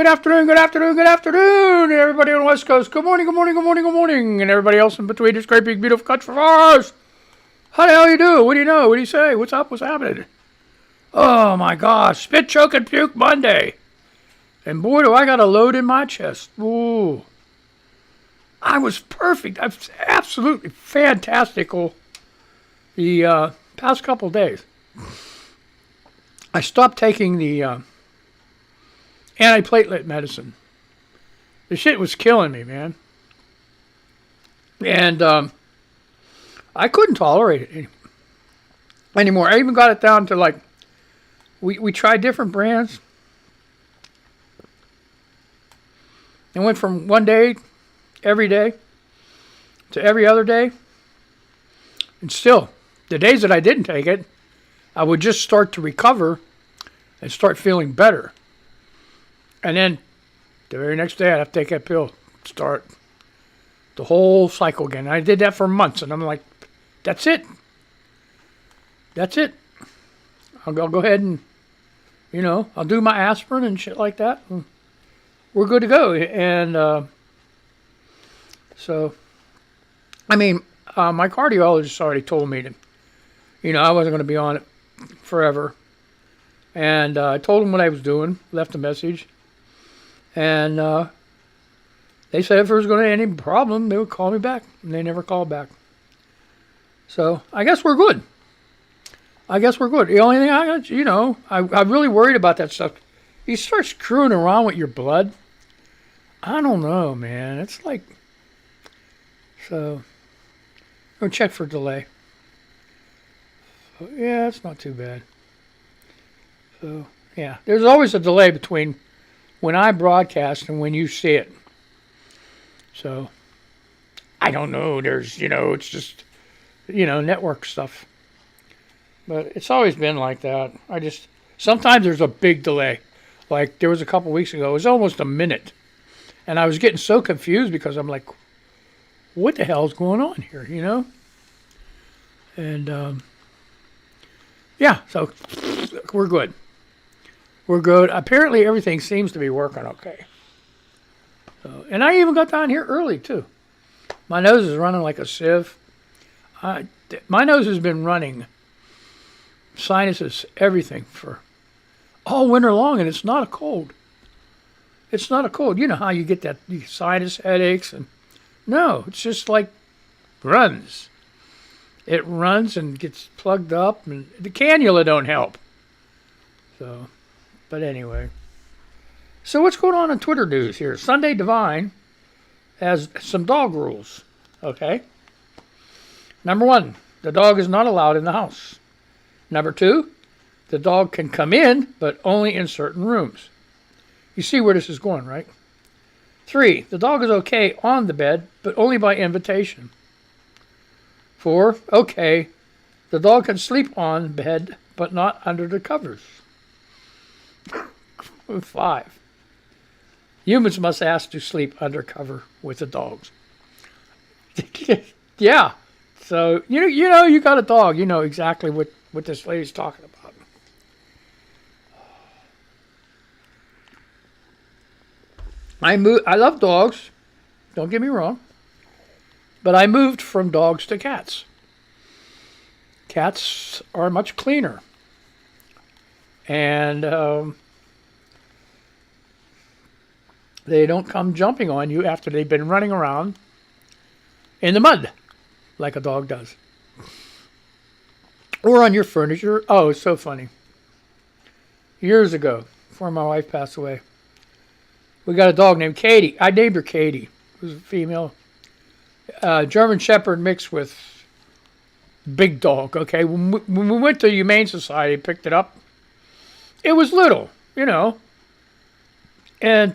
good afternoon, good afternoon, good afternoon, everybody on the West Coast. Good morning, good morning, good morning, good morning, and everybody else in between this great big beautiful country of ours. How the hell you do? What do you know? What do you say? What's up? What's happening? Oh my gosh, spit, choke, and puke Monday. And boy, do I got a load in my chest. Ooh. I was perfect. I was absolutely fantastical the past couple days. I stopped taking the antiplatelet medicine. The shit was killing me, man. And I couldn't tolerate it anymore. I even got it down to like, we tried different brands. It went from one day, every day, to every other day. And still, the days that I didn't take it, I would just start to recover and start feeling better. And then the very next day, I'd have to take that pill, start the whole cycle again. I did that for months, and I'm like, that's it. That's it. I'll go ahead and, I'll do my aspirin and shit like that. And we're good to go. And my cardiologist already told me that, I wasn't going to be on it forever. And I told him what I was doing, left a message. And they said if there was going to be any problem, they would call me back. And they never called back. So I guess we're good. The only thing I'm really worried about that stuff. You start screwing around with your blood. I don't know, man. It's like, so, go check for delay. So, yeah, it's not too bad. So, yeah, there's always a delay between when I broadcast and when you see it. So, I don't know. There's, it's just, network stuff. But it's always been like that. Sometimes there's a big delay. Like, there was a couple weeks ago, it was almost a minute. And I was getting so confused because I'm like, what the hell's going on here, And, yeah, so we're good. We're good. Apparently, everything seems to be working okay. So, and I even got down here early, too. My nose is running like a sieve. My nose has been running sinuses, everything, for all winter long, and it's not a cold. It's not a cold. You know how you get that sinus headaches? And no, it's just like runs. It runs and gets plugged up, and the cannula don't help. So, but anyway. So what's going on in Twitter news here? Sunday Divine has some dog rules, okay? Number 1, the dog is not allowed in the house. Number 2, the dog can come in, but only in certain rooms. You see where this is going, right? 3, the dog is okay on the bed, but only by invitation. 4, okay, the dog can sleep on bed, but not under the covers. 5, humans must ask to sleep under cover with the dogs. Yeah, so you got a dog, you know exactly what this lady's talking about. I love dogs, don't get me wrong, but I moved from dogs to cats. Cats are much cleaner. And they don't come jumping on you after they've been running around in the mud like a dog does. Or on your furniture. Oh, it's so funny. Years ago, before my wife passed away, we got a dog named Katie. I named her Katie. It was a female. German Shepherd mixed with big dog, okay? When we went to the Humane Society, picked it up, it was little, And,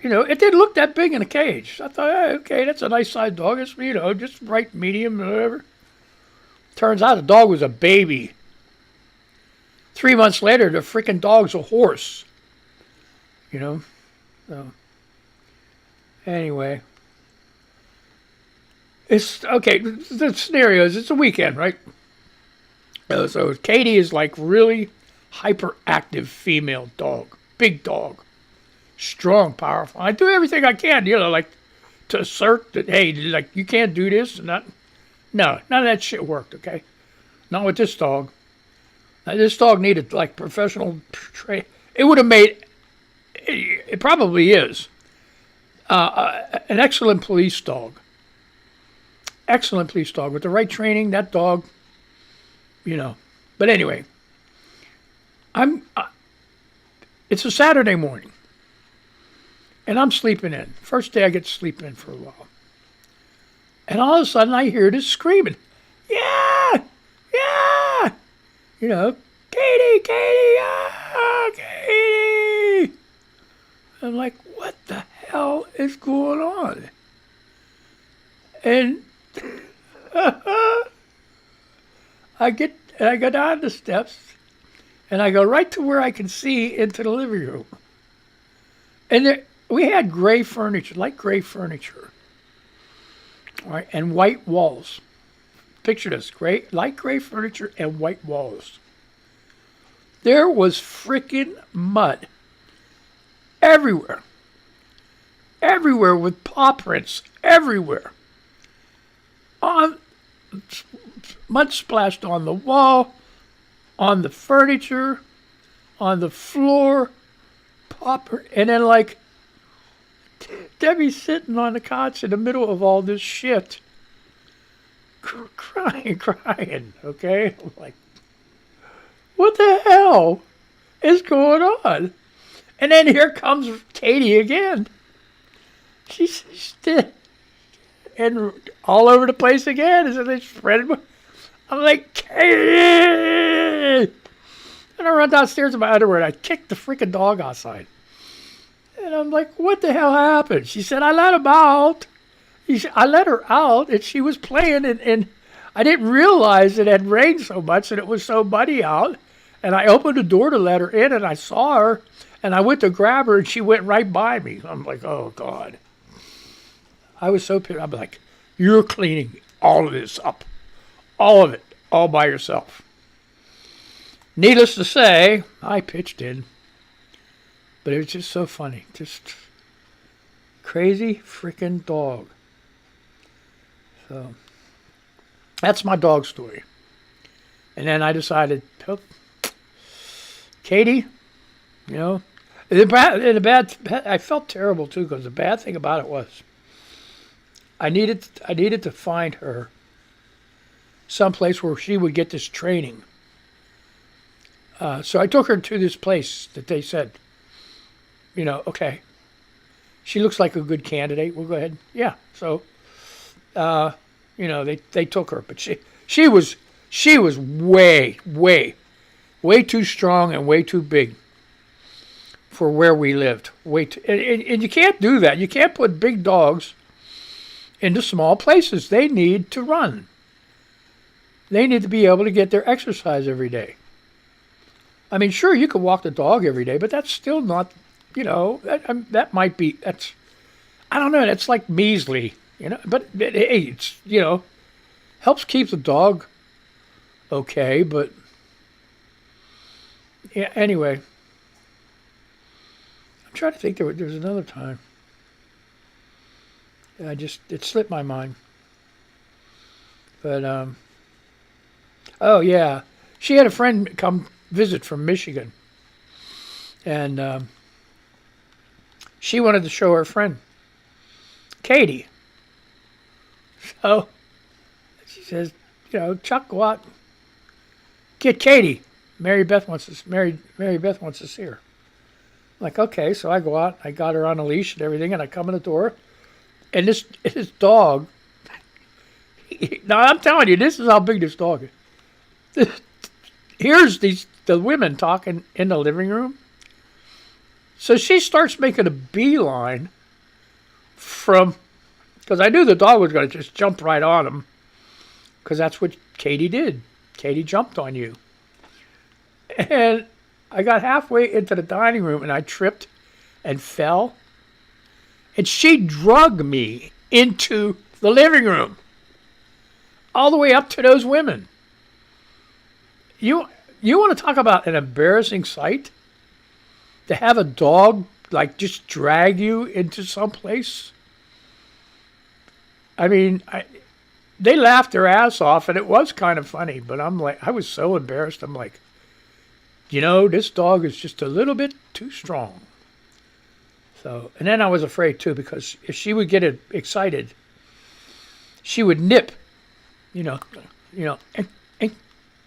it didn't look that big in a cage. I thought, okay, that's a nice sized dog. It's, just right medium or whatever. Turns out the dog was a baby. 3 months later, the freaking dog's a horse. So, anyway. It's, okay, the scenario is it's a weekend, right? So Katie is like really hyperactive female dog. Big dog. strong, powerful. I do everything I can, like to assert that, hey, like you can't do this and that. No, none of that shit worked, okay? Not with this dog. This dog needed like professional training. It would have made, it probably is, an excellent police dog. Excellent police dog. With the right training, that dog, But anyway, it's a Saturday morning, and I'm sleeping in. First day I get to sleep in for a while. And all of a sudden I hear this screaming, yeah, yeah, Katie, Katie, ah, Katie. I'm like, what the hell is going on? And I go down the steps, and I go right to where I can see into the living room. And we had gray furniture, light gray furniture, all right, and white walls. Picture this, light gray furniture and white walls. There was freaking mud everywhere. Everywhere, with paw prints everywhere. Mud splashed on the wall, on the furniture, on the floor, and then like Debbie's sitting on the couch in the middle of all this shit, crying, okay? I'm like, what the hell is going on? And then here comes Katie again. She's and all over the place again. And so they spread it. I'm like, Katie! And I run downstairs in my underwear and I kick the freaking dog outside. And I'm like, what the hell happened? She said, I let him out. I let her out and she was playing and I didn't realize it had rained so much and it was so muddy out. And I opened the door to let her in and I saw her and I went to grab her and she went right by me. I'm like, oh, God. I was so pissed. I'm like, you're cleaning all of this up. All of it. All by yourself. Needless to say, I pitched in. But it was just so funny. Just crazy freaking dog. So, that's my dog story. And then I decided, Katie, I felt terrible too, because the bad thing about it was I needed to find her someplace where she would get this training. So I took her to this place that they said, okay, she looks like a good candidate. We'll go ahead. Yeah. So, they took her, but she was way too strong and way too big for where we lived. And you can't do that. You can't put big dogs into small places. They need to run. They need to be able to get their exercise every day. I mean, sure, you could walk the dog every day, but that's still not, that might be, I don't know, that's like measly, but hey, it's, helps keep the dog okay, but yeah, anyway. I'm trying to think, there was another time. It slipped my mind. But, oh yeah, she had a friend come visit from Michigan. And she wanted to show her friend, Katie. So she says, Chuck, go out, get Katie. Mary Beth wants to see her. I'm like, okay, so I go out, I got her on a leash and everything, and I come in the door, and this dog. Now I'm telling you, this is how big this dog is. Here's the women talking in the living room. So she starts making a beeline because I knew the dog was going to just jump right on him, because that's what Katie did. Katie jumped on you. And I got halfway into the dining room and I tripped and fell. And she dragged me into the living room, all the way up to those women. You want to talk about an embarrassing sight? To have a dog like just drag you into some place. I mean, they laughed their ass off, and it was kind of funny. But I'm like, I was so embarrassed. I'm like, this dog is just a little bit too strong. So, and then I was afraid too, because if she would get excited, she would nip, and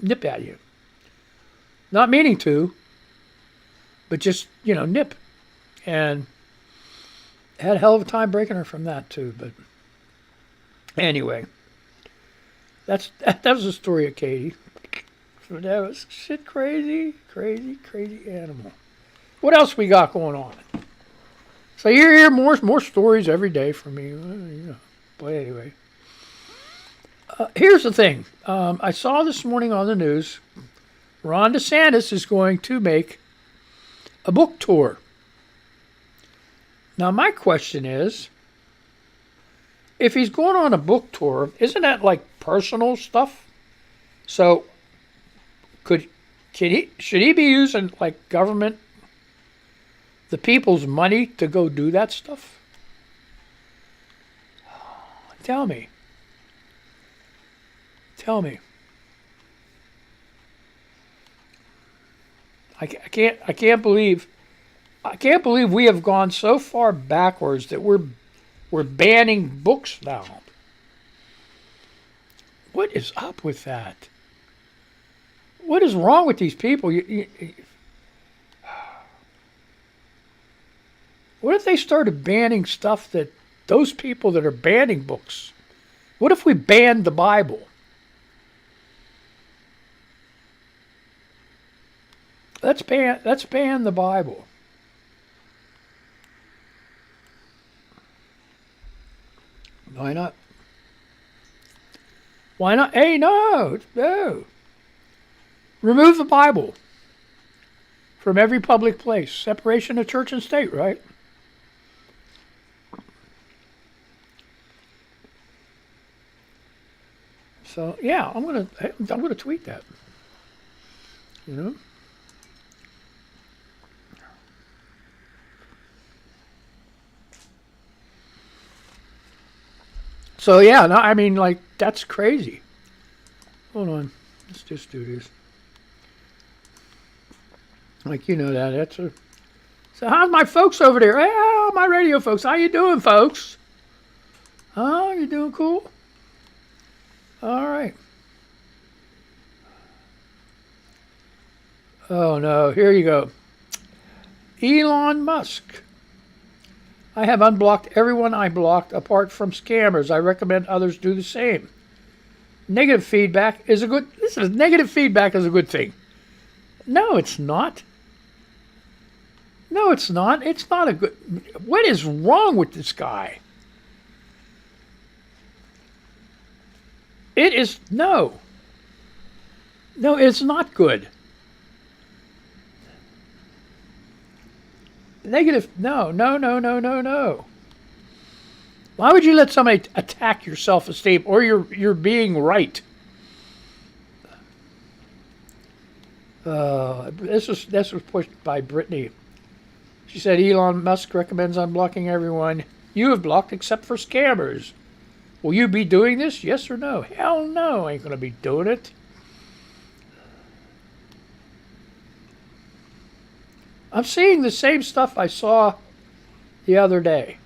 nip at you. Not meaning to, but just, nip. And had a hell of a time breaking her from that too. But anyway, that was the story of Katie. So that was shit crazy animal. What else we got going on? So you hear more stories every day from me. But anyway, here's the thing. I saw this morning on the news, Ron DeSantis is going to make a book tour. Now my question is, if he's going on a book tour, isn't that like personal stuff? So should he be using like government, the people's money to go do that stuff? Tell me. I can't believe we have gone so far backwards that we're banning books now. What is up with that? What is wrong with these people? What if they started banning stuff that those people that are banning books? What if we banned the Bible? Let's ban the Bible. Why not? Hey, no. Remove the Bible from every public place. Separation of church and state, right? So yeah, I'm gonna tweet that. So yeah, no, I mean, like, that's crazy. Hold on, let's just do this. Like, that's a. So how's my folks over there? Hey, my radio folks, how you doing, folks? Oh, you doing cool? All right. Oh no, here you go. Elon Musk. I have unblocked everyone I blocked apart from scammers. I recommend others do the same. Negative feedback is a good thing. No, it's not. It's not a good. What is wrong with this guy? It is no, it's not good. Negative, no. Why would you let somebody attack your self-esteem or your being right? This was pushed by Brittany. She said Elon Musk recommends unblocking everyone you have blocked except for scammers. Will you be doing this? Yes or no? Hell no, I ain't gonna be doing it. I'm seeing the same stuff I saw the other day.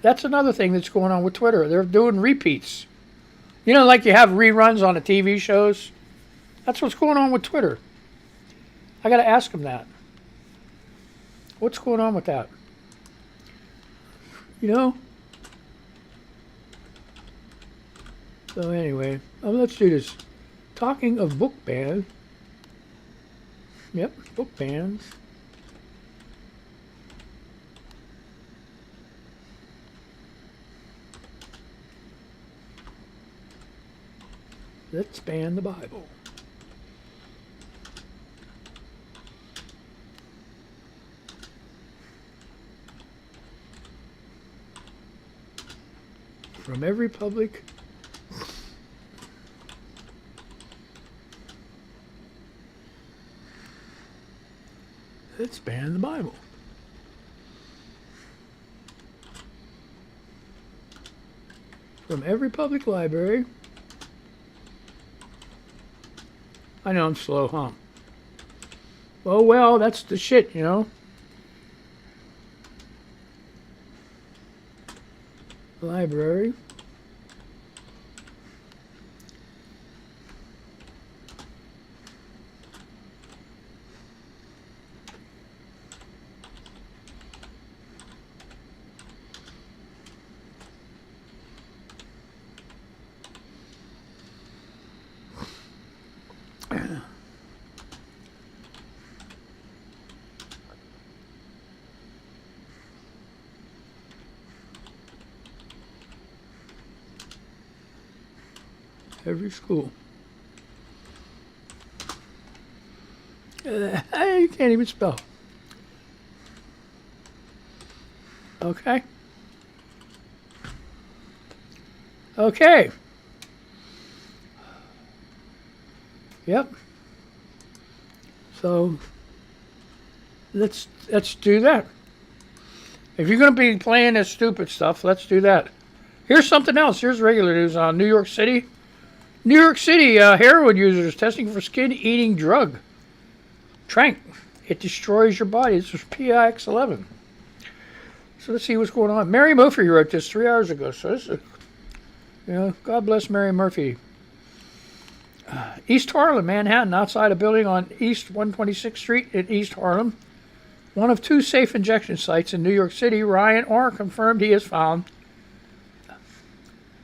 That's another thing that's going on with Twitter. They're doing repeats. Like you have reruns on the TV shows. That's what's going on with Twitter. I got to ask them that. What's going on with that? So anyway, let's do this. Talking of book ban. Yep, book bans. Let's ban the Bible. From every public. Let's ban the Bible. From every public library. I know I'm slow, huh? Oh, well, that's the shit, you know? Library. Every school. You can't even spell. Okay. Okay. Yep. So let's do that. If you're going to be playing this stupid stuff, let's do that. Here's something else. Here's regular news on New York City. New York City heroin users testing for skin-eating drug. Trank. It destroys your body. This was PIX11. So let's see what's going on. Mary Murphy wrote this 3 hours ago. So this is, God bless Mary Murphy. East Harlem, Manhattan, outside a building on East 126th Street in East Harlem. One of two safe injection sites in New York City. Ryan Orr confirmed he has found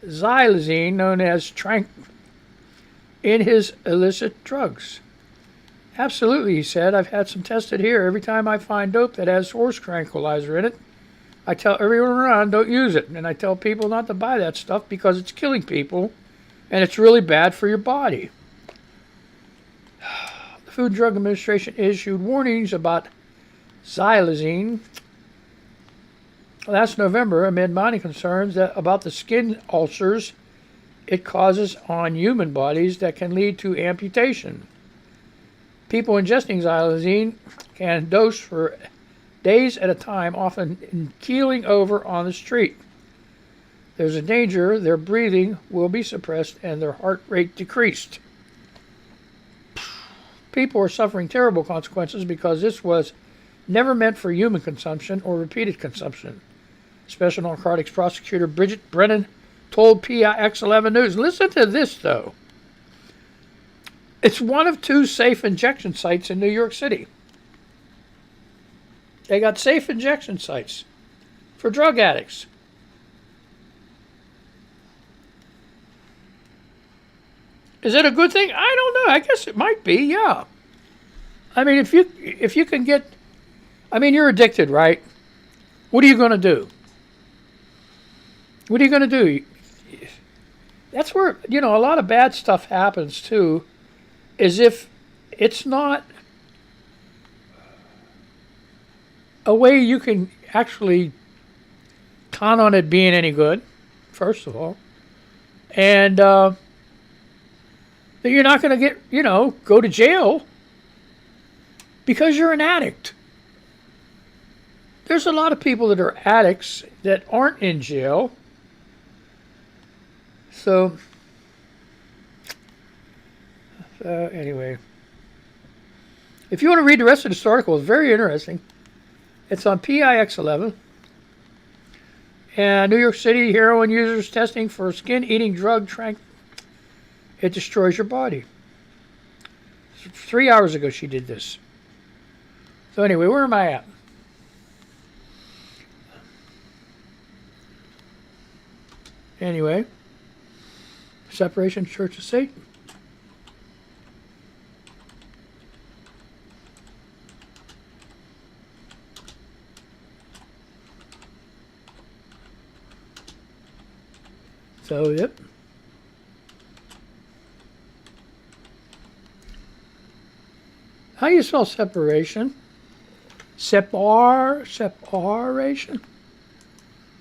xylazine, known as Trank, in his illicit drugs. Absolutely, he said. I've had some tested here. Every time I find dope that has horse tranquilizer in it, I tell everyone around don't use it. And I tell people not to buy that stuff because it's killing people and it's really bad for your body. The Food and Drug Administration issued warnings about xylazine last November amid many concerns about the skin ulcers it causes on human bodies that can lead to amputation. People ingesting xylazine can dose for days at a time, often keeling over on the street. There's a danger their breathing will be suppressed and their heart rate decreased. People are suffering terrible consequences because this was never meant for human consumption or repeated consumption. Special Narcotics Prosecutor Bridget Brennan told PIX11 News. Listen to this, though. It's one of two safe injection sites in New York City. They got safe injection sites for drug addicts. Is it a good thing? I don't know. I guess it might be, yeah. I mean, if you can get... I mean, you're addicted, right? What are you going to do? What are you going to do? That's where, a lot of bad stuff happens, too, is if it's not a way you can actually count on it being any good, first of all, and that you're not going to get, go to jail because you're an addict. There's a lot of people that are addicts that aren't in jail. So, anyway, if you want to read the rest of this article, it's very interesting. It's on PIX11. And New York City heroin users testing for skin-eating drug Trank. It destroys your body. 3 hours ago she did this. So anyway, where am I at? Anyway, separation of church and state. So, yep. How do you spell separation? Separation?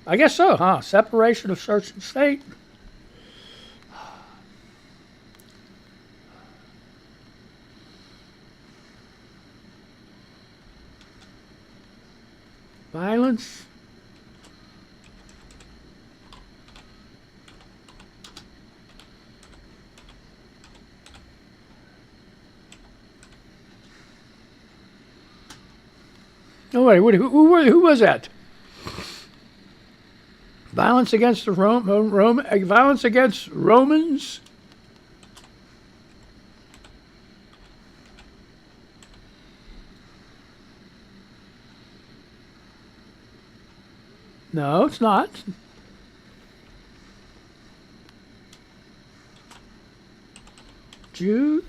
I guess so, huh? Separation of church and state. Violence. Oh wait, who was that? Violence against the violence against Romans. No, it's not. Jews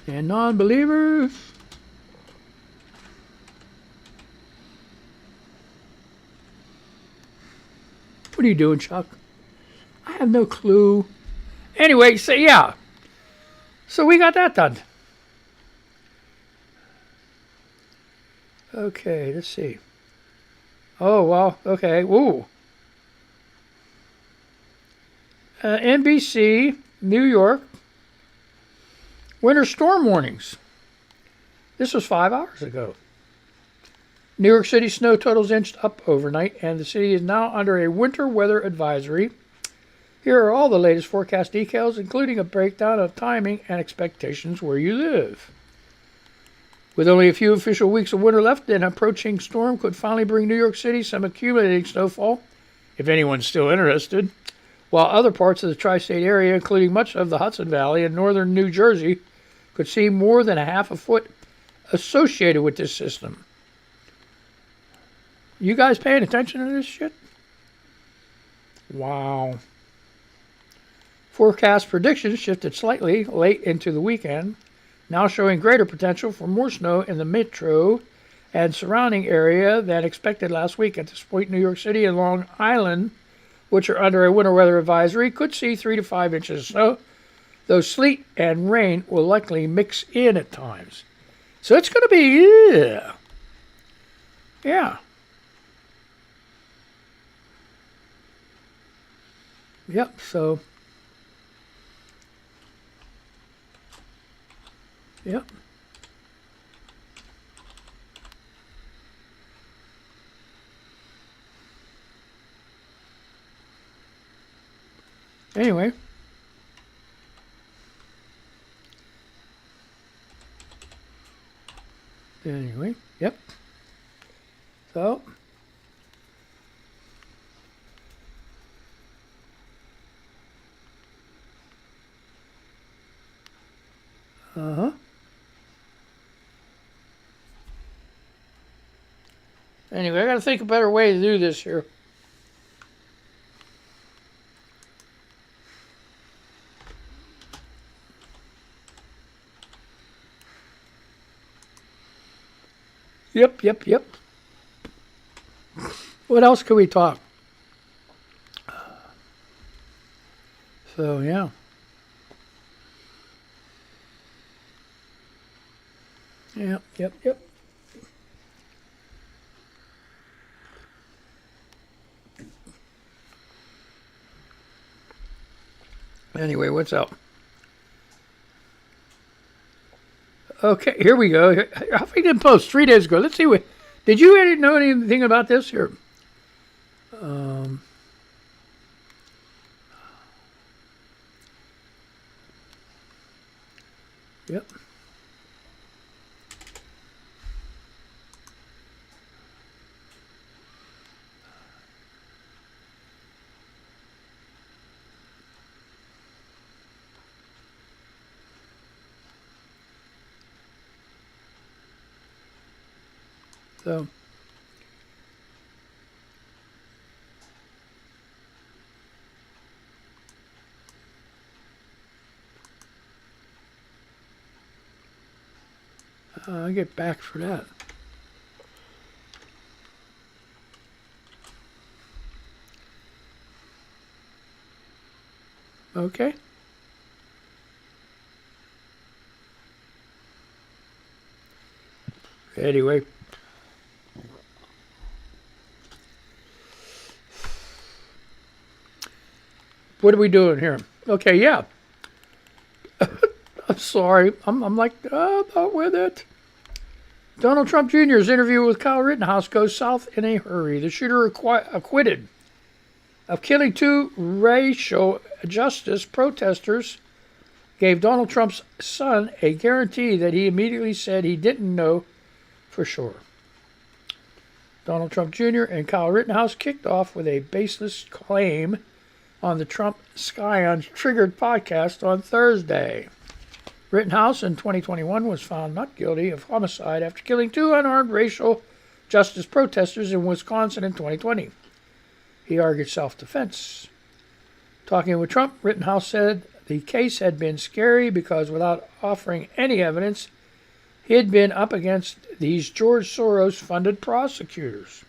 and non-believers. What are you doing, Chuck? I have no clue. Anyway, so yeah. So we got that done. Okay, let's see. Oh, well, okay. Ooh. NBC, New York. Winter storm warnings. This was 5 hours ago. New York City snow totals inched up overnight, and the city is now under a winter weather advisory. Here are all the latest forecast details, including a breakdown of timing and expectations where you live. With only a few official weeks of winter left, an approaching storm could finally bring New York City some accumulating snowfall, if anyone's still interested, while other parts of the tri-state area, including much of the Hudson Valley and northern New Jersey, could see more than a half a foot associated with this system. You guys paying attention to this shit? Wow. Forecast predictions shifted slightly late into the weekend, now showing greater potential for more snow in the metro and surrounding area than expected last week. At this point, New York City and Long Island, which are under a winter weather advisory, could see 3 to 5 inches of snow, though sleet and rain will likely mix in at times. So it's going to be, yeah. Yep, so, yep. Anyway. Yep. So. Uh-huh. Anyway, I got to think a better way to do this here. Yep. What else could we talk? So, yeah. Yep. Anyway, what's up? Okay, here we go. Huffington Post, 3 days ago. Let's see what. Did you know anything about this here? Yep. So. I get back for that. Okay. Anyway. What are we doing here? Okay, yeah. I'm sorry. I'm like, not with it. Donald Trump Jr.'s interview with Kyle Rittenhouse goes south in a hurry. The shooter acquitted of killing 2 racial justice protesters gave Donald Trump's son a guarantee that he immediately said he didn't know for sure. Donald Trump Jr. and Kyle Rittenhouse kicked off with a baseless claim on the Trump Scions Triggered podcast on Thursday. Rittenhouse in 2021 was found not guilty of homicide after killing 2 unarmed racial justice protesters in Wisconsin in 2020. He argued self-defense. Talking with Trump, Rittenhouse said the case had been scary because without offering any evidence, he had been up against these George Soros-funded prosecutors.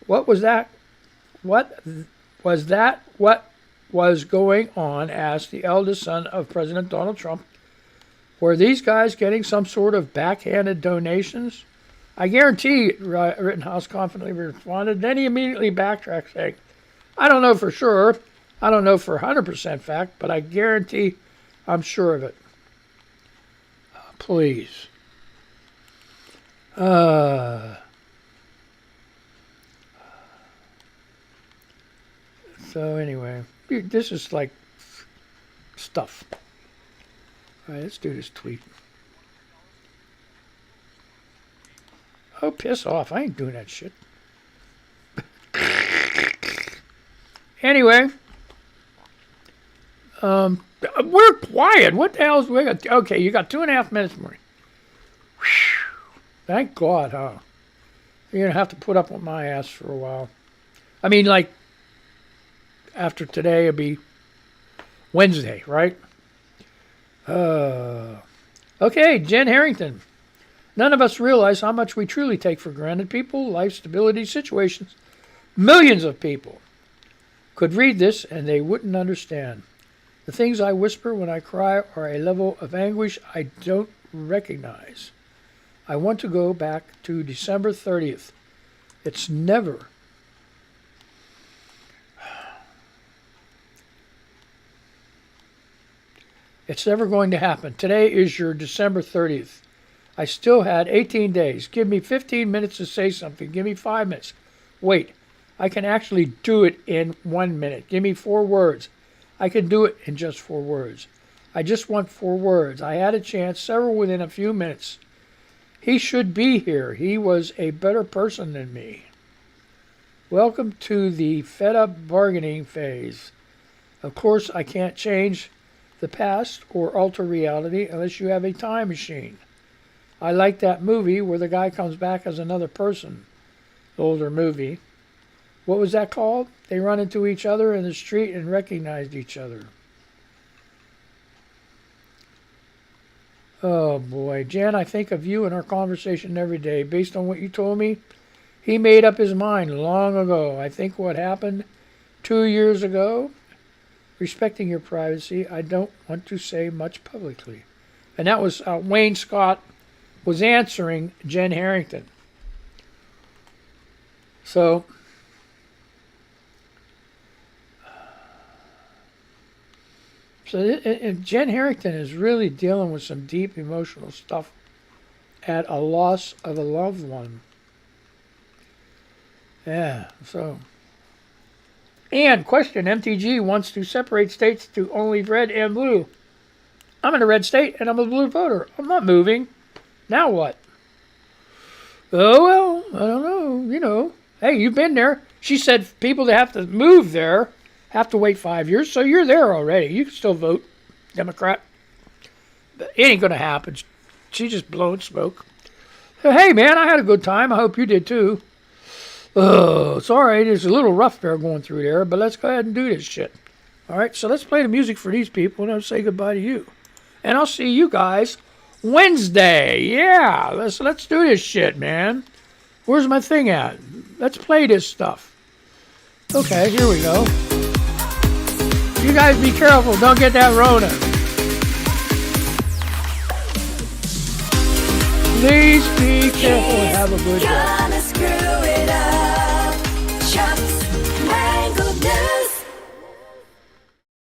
What was going on? Asked the eldest son of President Donald Trump. Were these guys getting some sort of backhanded donations? I guarantee, Rittenhouse confidently responded. Then he immediately backtracked, saying, I don't know for sure. I don't know for 100% fact, but I guarantee I'm sure of it. Please. So anyway, this is like stuff. All right, let's do this tweet. Oh, piss off. I ain't doing that shit. Anyway. We're quiet. What the hell's we got? Okay, you got 2.5 minutes more. Thank God, huh? You're going to have to put up with my ass for a while. I mean, like, after today, it'll be Wednesday, right? Okay, Jen Harrington. None of us realize how much we truly take for granted. People, life, stability, situations. Millions of people could read this and they wouldn't understand. The things I whisper when I cry are a level of anguish I don't recognize. I want to go back to December 30th. It's never going to happen. Today is your December 30th. I still had 18 days. Give me 15 minutes to say something. Give me 5 minutes. Wait, I can actually do it in 1 minute. Give me 4 words. I can do it in just 4 words. I just want 4 words. I had a chance, several within a few minutes. He should be here. He was a better person than me. Welcome to the fed-up bargaining phase. Of course, I can't change the past or alter reality unless you have a time machine. I like that movie where the guy comes back as another person. The older movie. What was that called? They run into each other in the street and recognized each other. Oh boy. Jan, I think of you and our conversation every day. Based on what you told me, he made up his mind long ago. I think what happened 2 years ago, respecting your privacy, I don't want to say much publicly. And that was Wayne Scott was answering Jen Harrington. So Jen Harrington is really dealing with some deep emotional stuff at a loss of a loved one. Yeah, so. And question, MTG wants to separate states to only red and blue. I'm in a red state and I'm a blue voter. I'm not moving. Now what? Oh, well, I don't know. You know, hey, you've been there. She said people that have to move there have to wait 5 years, so you're there already. You can still vote Democrat. But it ain't going to happen. She's just blowing smoke. So, hey, man, I had a good time. I hope you did, too. It's all right. It's a little rough there going through there, but let's go ahead and do this shit. All right, so let's play the music for these people, and I'll say goodbye to you. And I'll see you guys Wednesday. Yeah, let's do this shit, man. Where's my thing at? Let's play this stuff. Okay, here we go. You guys be careful. Don't get that Rona. Please be careful and have a good day.